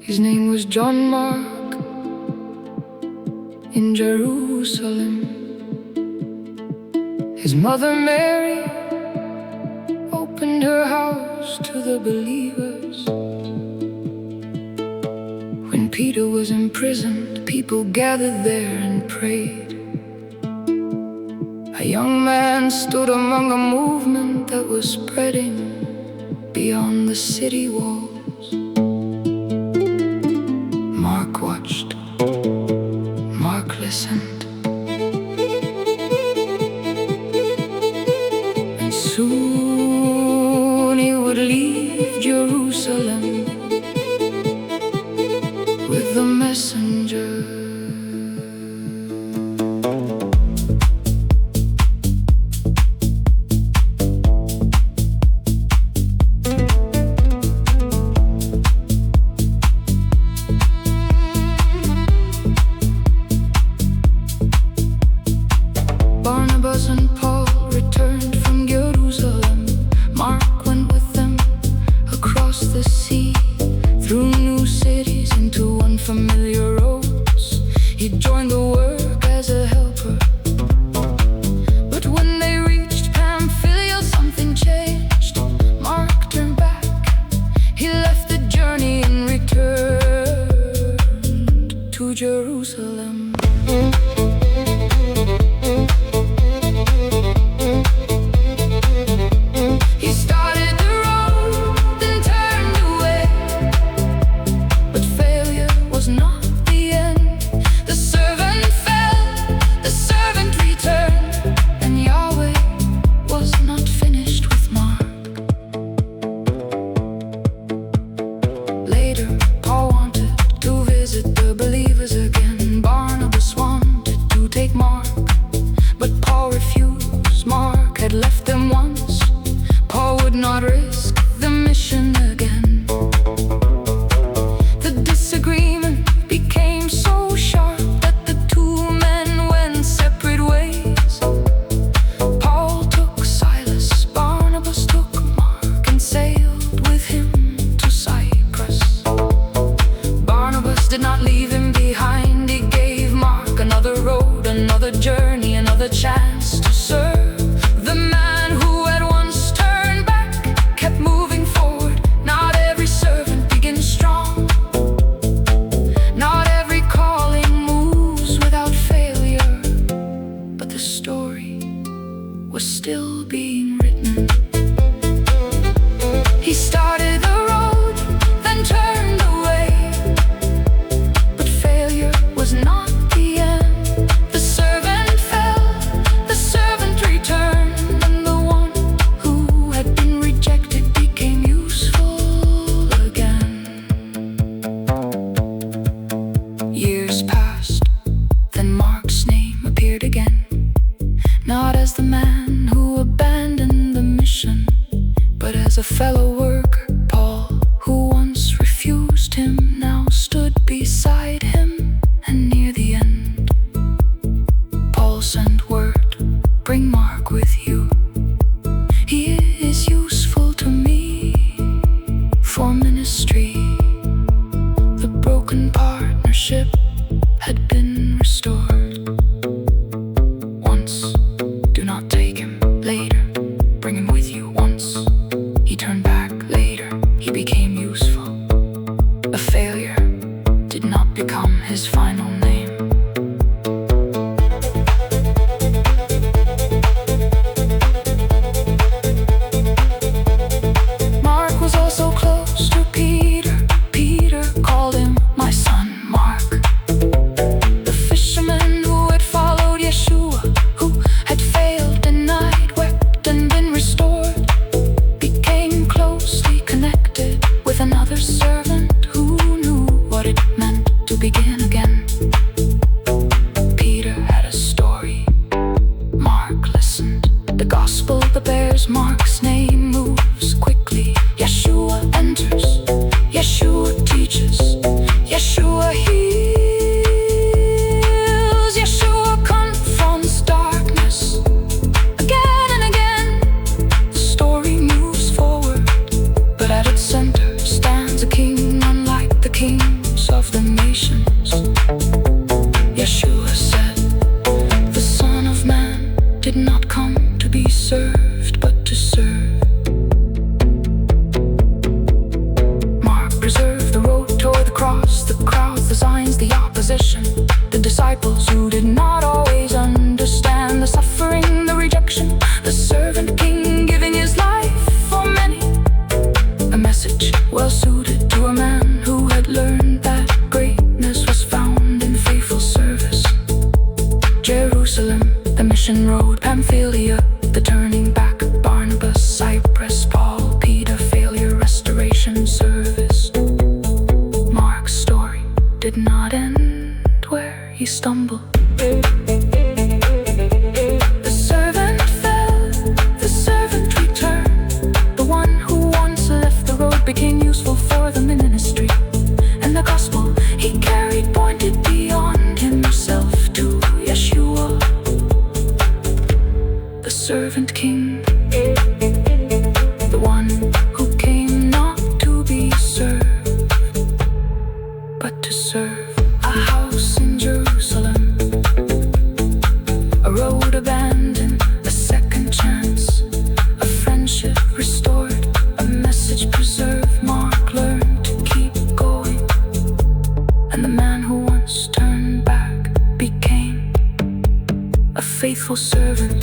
His name was John Mark in Jerusalem. His mother Mary opened her house to the believers. When Peter was imprisoned, people gathered there and prayed. A young man stood among a movement that was spreading beyond the city walls. Mark watched, Mark listened, and soon he would leave Jerusalem with the messenger. Barnabas and Paul returned from Jerusalem. Mark went with them across the sea, through new cities into unfamiliar roads. He joined the work as a helper. But when they reached Pamphylia, something changed. Mark turned back. He left the journey and returned to Jerusalem. Left them once, Paul would not risk the mission again. The disagreement became so sharp that the two men went separate ways. Paul took Silas, Barnabas took Mark, and sailed with him to Cyprus. Barnabas did not leave him behind. He gave Mark another road, another journey, another chance to serve. The man who had once turned back kept moving forward. Not every servant begins strong. Not every calling moves without failure. But the story was still being written. He started the road, then turned away. But failure was not the end. The servant fell, the servant returned. Years passed, then Mark's name appeared again. Not as the man who abandoned the mission, but as a fellow worker. Paul, who once refused him, now stood beside him. And near the end, Paul sent word, "Bring Mark with you. He is useful to me for ministry." The broken partnership had been restored. Once, do not take him. Later, bring him with you. Once, he turned back. Later, he became useful. A failure did not become his final name. Mark was also close to Peter. Peter called him my son Mark. The fisherman who had followed Yeshua, who had failed, denied, wept, and been restored, became closely connected with another servant who knew what it meant to begin again. Peter had a story. Mark listened. The gospel that bears Mark's name moves quickly. Yeshua enters. Yeshua teaches. Yeshua heals. Yeshua possession. The disciples who did not always understand the suffering, the rejection, the servant king giving his life for many. A message well suited to a man who had learned that greatness was found in faithful service. Jerusalem, the mission road, Pamphylia, the turning back, Barnabas, Cyprus, Paul, Peter, failure, restoration, service. Mark's story did not end where he stumbled. The servant fell, the servant returned. The one who once left the road became useful for the ministry. And the gospel he carried pointed beyond himself to Yeshua, the servant king, the one who came not to be served, but to serve. A house in Jerusalem, a road abandoned, a second chance, a friendship restored, a message preserved. Mark learned to keep going, and the man who once turned back became a faithful servant.